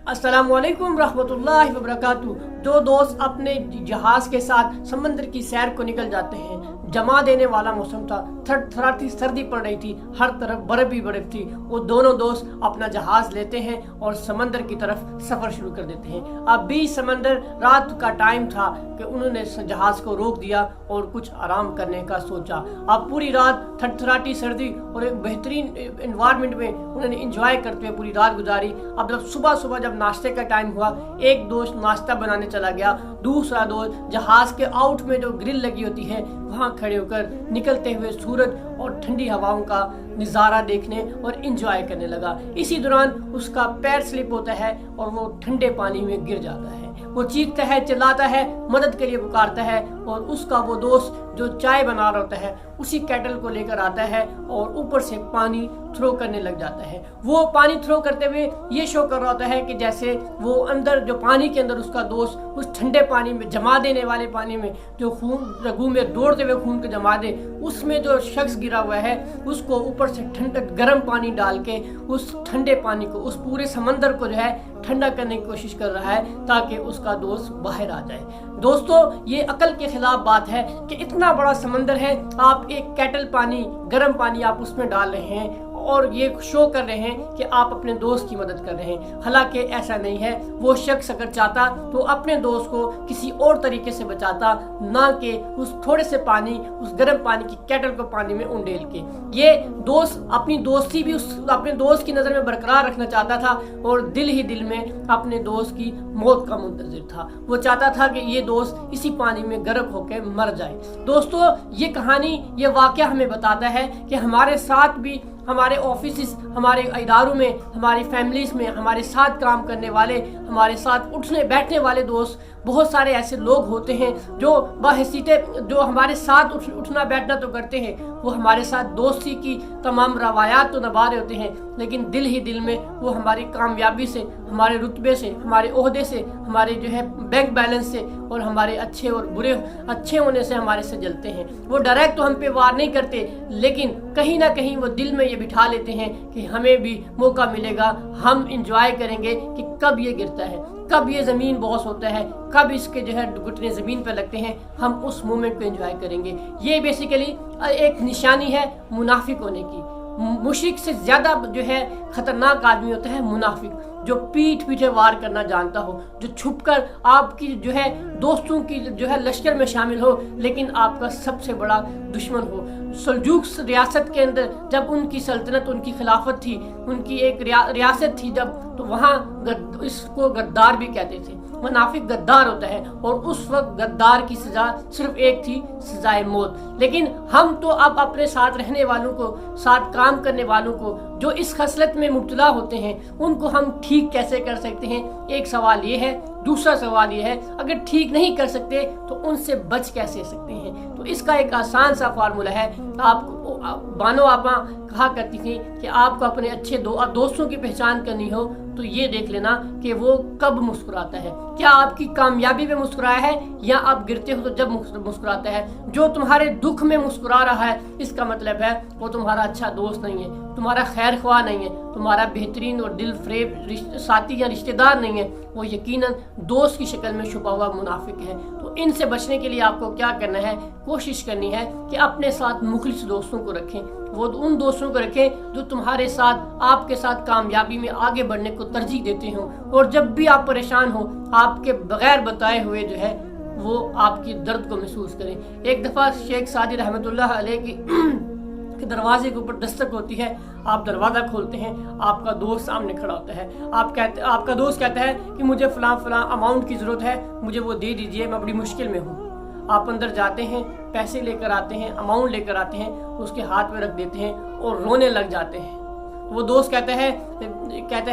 अस्सलामुअलैकुम रहमतुल्लाहि व बरकातुहू। दो दोस्त अपने जहाज के साथ समंदर की सैर को निकल जाते हैं। जमा देने वाला मौसम था, थरथराती सर्दी पड़ रही थी, हर तरफ बर्फ ही बर्फ थी। वो दोनों दोस्त अपना जहाज लेते हैं और समंदर की तरफ सफर शुरू कर देते हैं। अब भी समंदर रात का टाइम था कि उन्होंने जहाज को रोक दिया और कुछ आराम करने का सोचा। अब पूरी रात थरथराती सर्दी और एक बेहतरीन एनवायरनमेंट में उन्होंने इंजॉय करते हुए पूरी रात गुजारी। अब जब सुबह जब नाश्ते का टाइम हुआ, एक दोस्त नाश्ता बनाने चला गया, दूसरा दोस्त जहाज के आउट में जो ग्रिल लगी होती है वहां खड़े होकर निकलते हुए सूरज और ठंडी हवाओं का नज़ारा देखने और इंजॉय करने लगा। इसी दौरान उसका पैर स्लिप होता है और वो ठंडे पानी में गिर जाता है। वो चीखता है, चिल्लाता है, मदद के लिए पुकारता है और उसका वो दोस्त जो चाय बना रहा होता है उसी केटल को लेकर आता है और ऊपर से पानी थ्रो करने लग जाता है। वो पानी थ्रो करते हुए ये शो कर रहा होता है कि जैसे वो अंदर जो पानी के अंदर उसका दोस्त उस ठंडे पानी में, जमा देने वाले पानी में, जो खून रगू में दौड़ते हुए खून को जमा दे, उसमें जो शख्स गिरा हुआ है उसको ऊपर से ठंडा गर्म पानी डाल के उस ठंडे पानी को, उस पूरे समंदर को जो है ठंडा करने की कोशिश कर रहा है ताकि उसका दोस्त बाहर आ जाए। दोस्तों, ये अकल के खिलाफ बात है कि इतना बड़ा समंदर है, आप एक केटल पानी, गर्म पानी आप उसमें डाल रहे हैं और ये शो कर रहे हैं कि आप अपने दोस्त की मदद कर रहे हैं। हालांकि ऐसा नहीं है। वो शख्स अगर चाहता तो अपने दोस्त को किसी और तरीके से बचाता, ना कि उस थोड़े से पानी, उस गर्म पानी की केटल को पानी में उंडेल के। ये दोस्त अपनी दोस्ती भी अपने दोस्त की नज़र में बरकरार रखना चाहता था और दिल ही दिल में अपने दोस्त की मौत का मुंतज़िर था। वो चाहता था कि ये दोस्त इसी पानी में गर्क होकर मर जाए। दोस्तों, ये कहानी, ये वाक़या हमें बताता है कि हमारे साथ भी, हमारे ऑफिस, हमारे इदारों में, हमारी फैमिलीज में, हमारे साथ काम करने वाले, हमारे साथ उठने बैठने वाले दोस्त, बहुत सारे ऐसे लोग होते हैं जो बाहसीते, जो हमारे साथ उठना बैठना तो करते हैं, वो हमारे साथ दोस्ती की तमाम रवायात तो निभा रहे होते हैं, लेकिन दिल ही दिल में वो हमारी कामयाबी से, हमारे रुतबे से, हमारे ओहदे से, हमारे जो है बैंक बैलेंस से और हमारे अच्छे और बुरे अच्छे होने से हमारे से जलते हैं। वो डायरेक्ट तो हम पे वार नहीं करते, लेकिन कहीं ना कहीं वो दिल में ये बिठा लेते हैं कि हमें भी मौका मिलेगा, हम इंजॉय करेंगे कि कब ये गिरता है, कब ये ज़मीन बॉस होता है, कब इसके जो है घुटने ज़मीन पर लगते हैं, हम उस मोमेंट को एंजॉय करेंगे। ये बेसिकली एक निशानी है मुनाफिक होने की। मुशरिक से ज़्यादा जो है ख़तरनाक आदमी होता है मुनाफिक, जो पीठ पीछे वार करना जानता हो, जो छुपकर आपकी जो है दोस्तों की जो है लश्कर में शामिल हो, लेकिन आपका सबसे बड़ा दुश्मन हो। सल्जूक रियासत के अंदर जब उनकी सल्तनत, उनकी खिलाफत थी, उनकी एक रियासत थी जब, तो वहाँ इसको गद्दार भी कहते थे। मुनाफिक गद्दार होता है और उस वक्त गद्दार की सजा सिर्फ एक थी, सजाए मौत। लेकिन हम तो अब अपने साथ रहने वालों को, साथ काम करने वालों को जो इस खसलत में मुब्तला होते हैं, उनको हम ठीक कैसे कर सकते हैं, एक सवाल ये है। दूसरा सवाल ये है, अगर ठीक नहीं कर सकते तो उनसे बच कैसे सकते हैं। तो इसका एक आसान सा फार्मूला है। आपको बानो आपा कहा करती थी कि आपको अपने अच्छे दोस्तों की पहचान करनी हो तो ये देख लेना कि वो कब मुस्कुराता है। क्या आपकी कामयाबी में मुस्कुराया है या आप गिरते हो तो जब मुस्कुराता है। जो तुम्हारे दुख में मुस्कुरा रहा है, इसका मतलब है वो तुम्हारा अच्छा दोस्त नहीं है, तुम्हारा खैर ख्वाह नहीं है, तुम्हारा बेहतरीन और दिल फरेब साथी या रिश्तेदार नहीं है, वो यकीनन दोस्त की शक्ल में छुपा हुआ मुनाफिक है। तो इनसे बचने के लिए आपको क्या करना है, कोशिश करनी है कि अपने साथ मुखलिस दोस्तों को रखें। वो उन दोस्तों को रखें जो तुम्हारे साथ, आपके साथ कामयाबी में आगे बढ़ने को तरजीह देते हो, और जब भी आप परेशान हो आपके बगैर बताए हुए जो है वो आपकी दर्द को महसूस करें। एक दफ़ा शेख सादी रहमतुल्लाह अलैह के दरवाजे के ऊपर दस्तक होती है, आप दरवाज़ा खोलते हैं, आपका दोस्त सामने खड़ा होता है। आपका दोस्त कहता है कि मुझे फ़लाँ अमाउंट की ज़रूरत है, मुझे वो दे दीजिए, मैं बड़ी मुश्किल में हूँ। आप अंदर जाते हैं, पैसे लेकर आते हैं, अमाउंट लेकर आते हैं, उसके हाथ में रख देते हैं और रोने लग जाते हैं। वो दोस्त कहता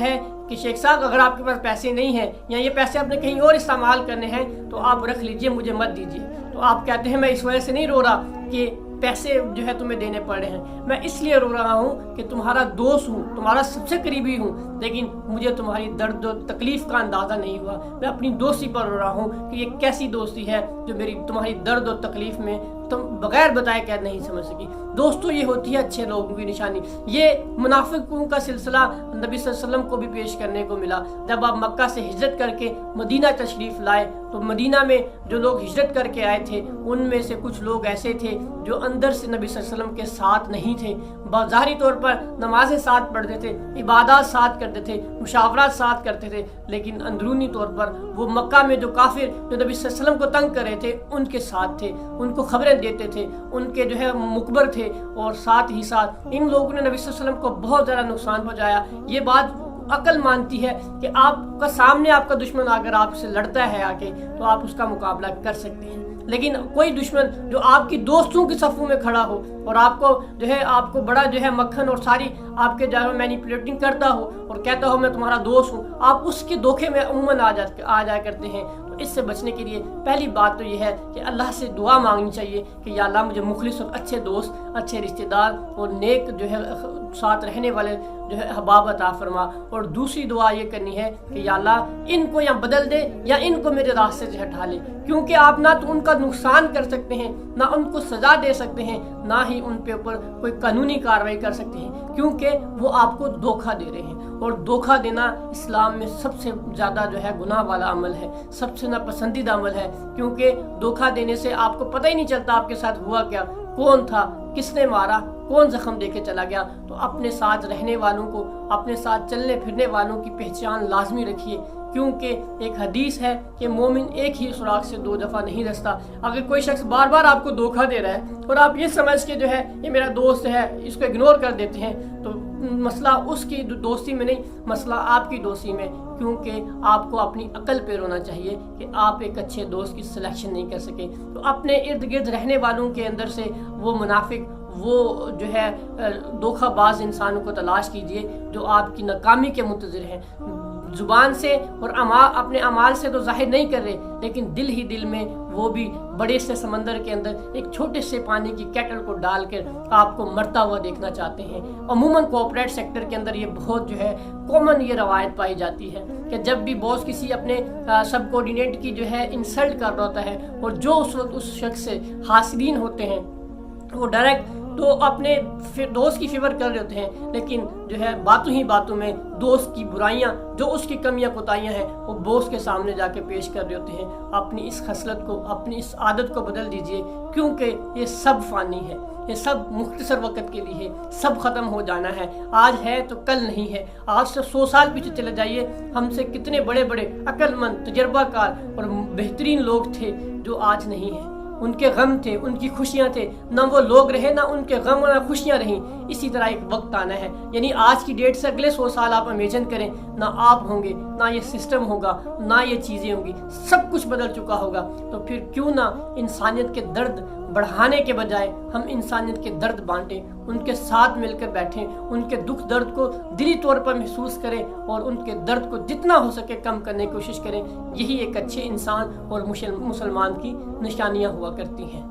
है कि शेख साहब, अगर आपके पास पैसे नहीं हैं या ये पैसे आपने कहीं और इस्तेमाल करने हैं तो आप रख लीजिए, मुझे मत दीजिए। तो आप कहते हैं मैं इस वजह से नहीं रो रहा कि पैसे जो है तुम्हें देने पड़ रहे हैं, मैं इसलिए रो रहा हूँ कि तुम्हारा दोस्त हूँ, तुम्हारा सबसे करीबी हूँ, लेकिन मुझे तुम्हारी दर्द और तकलीफ का अंदाज़ा नहीं हुआ। मैं अपनी दोस्ती पर रो रहा हूँ कि ये कैसी दोस्ती है जो मेरी तुम्हारी दर्द और तकलीफ में तो बगैर बताए कैद नहीं समझ सकी। दोस्तों, ये होती है अच्छे लोगों की निशानी। ये मुनाफिकों का सिलसिला नबी सल्लल्लाहु अलैहि वसल्लम को भी पेश करने को मिला। जब आप मक्का से हिजरत करके मदीना तशरीफ़ लाए तो मदीना में जो लोग हिजरत करके आए थे उनमें से कुछ लोग ऐसे थे जो अंदर से नबी सल्लल्लाहु अलैहि वसल्लम के साथ नहीं थे। ज़ाहिरी तौर पर नमाजें साथ पढ़ते थे, इबादत साथ करते थे, मुशावरात साथ करते थे, लेकिन अंदरूनी तौर पर वो मक्का में जो काफिर जो नबी सल्लल्लाहु अलैहि वसल्लम को तंग कर रहे थे उनके साथ थे, उनको खबरें देते थे, उनके जो है मुखबर थे, और साथ ही साथ इन लोगों ने नबी सल्लल्लाहु अलैहि वसल्लम को बहुत ज़्यादा नुकसान पहुंचाया। ये बात अकल मानती है कि आपका सामने आपका दुश्मन अगर आपसे लड़ता है आके तो आप उसका मुकाबला कर सकते हैं, लेकिन कोई दुश्मन जो आपकी दोस्तों के सफ़ों में खड़ा हो और आपको जो है आपको बड़ा जो है मक्खन और सारी आपके जो है मैनिपुलेटिंग करता हो और कहता हो मैं तुम्हारा दोस्त हूँ, आप उसके धोखे में अमूमन आ जाया करते हैं। तो इससे बचने के लिए पहली बात तो ये है कि अल्लाह से दुआ मांगनी चाहिए कि या अल्लाह मुझे मुखलिस और अच्छे दोस्त, अच्छे रिश्तेदार और नेक जो है साथ रहने वाले जो है अहबाब अता फरमा। और दूसरी दुआ ये करनी है कि या अल्लाह इनको या बदल दे या इनको मेरे रास्ते से हटा ले, क्योंकि आप ना तो उनका नुकसान कर सकते हैं, ना उनको सजा दे सकते हैं, ना ही उन पे ऊपर कोई कानूनी कार्रवाई कर सकते हैं, क्योंकि वो आपको धोखा दे रहे हैं। और धोखा देना इस्लाम में सबसे ज़्यादा जो है गुनाह वाला अमल है, सबसे नापसंदीदा अमल है, क्योंकि धोखा देने से आपको पता ही नहीं चलता आपके साथ हुआ क्या, कौन था, किसने मारा, कौन जख्म देके चला गया। तो अपने साथ रहने वालों को, अपने साथ चलने फिरने वालों की पहचान लाजमी रखिए, क्योंकि एक हदीस है कि मोमिन एक ही सुराख से 2 दफ़ा नहीं रसता। अगर कोई शख्स बार बार आपको धोखा दे रहा है और आप ये समझ के जो है ये मेरा दोस्त है इसको इग्नोर कर देते हैं, तो मसला उसकी दोस्ती में नहीं, मसला आपकी दोस्ती में, क्योंकि आपको अपनी अकल पे रोना चाहिए कि आप एक अच्छे दोस्त की सिलेक्शन नहीं कर सके। तो अपने इर्द गिर्द रहने वालों के अंदर से वो मुनाफिक, वो जो है धोखाबाज इंसानों को तलाश कीजिए जो आपकी नाकामी के मुंतज़िर हैं। जुबान से और अपने अमाल से तो जाहिर नहीं कर रहे, लेकिन दिल ही दिल में वो भी बड़े से समंदर के अंदर एक छोटे से पानी की केटल को डालकर आपको मरता हुआ देखना चाहते हैं। अमूमन कॉर्पोरेट सेक्टर के अंदर ये बहुत जो है कॉमन ये रवायत पाई जाती है कि जब भी बॉस किसी अपने सब कोऑर्डिनेट की जो है इंसल्ट कर रहा होता है और जो उस वक्त उस शख्स से हासिलीन होते हैं वो डायरेक्ट तो अपने दोस्त की फेवर कर रहे होते हैं, लेकिन जो है बातों ही बातों में दोस्त की बुराइयां, जो उसकी कमियां कोताहियां हैं, वो बॉस के सामने जाके पेश कर रहे होते हैं। अपनी इस खसलत को, अपनी इस आदत को बदल दीजिए, क्योंकि ये सब फानी है, ये सब मुख्तसर वक्त के लिए है, सब ख़त्म हो जाना है। आज है तो कल नहीं है। आज से 100 साल पीछे चले जाइए, हमसे कितने बड़े बड़े अक्लमंद, तजर्बाकार और बेहतरीन लोग थे जो आज नहीं हैं। उनके गम थे, उनकी खुशियां थे, ना वो लोग रहे, ना उनके गम और ना खुशियां रहीं। इसी तरह एक वक्त आना है, यानी आज की डेट से अगले 100 साल आप इमेजिन करें, ना आप होंगे, ना ये सिस्टम होगा, ना ये चीज़ें होंगी, सब कुछ बदल चुका होगा। तो फिर क्यों ना इंसानियत के दर्द बढ़ाने के बजाय हम इंसानियत के दर्द बांटें, उनके साथ मिलकर बैठें, उनके दुख दर्द को दिली तौर पर महसूस करें और उनके दर्द को जितना हो सके कम करने की कोशिश करें। यही एक अच्छे इंसान और मुसलमान की निशानियाँ हुआ करती हैं।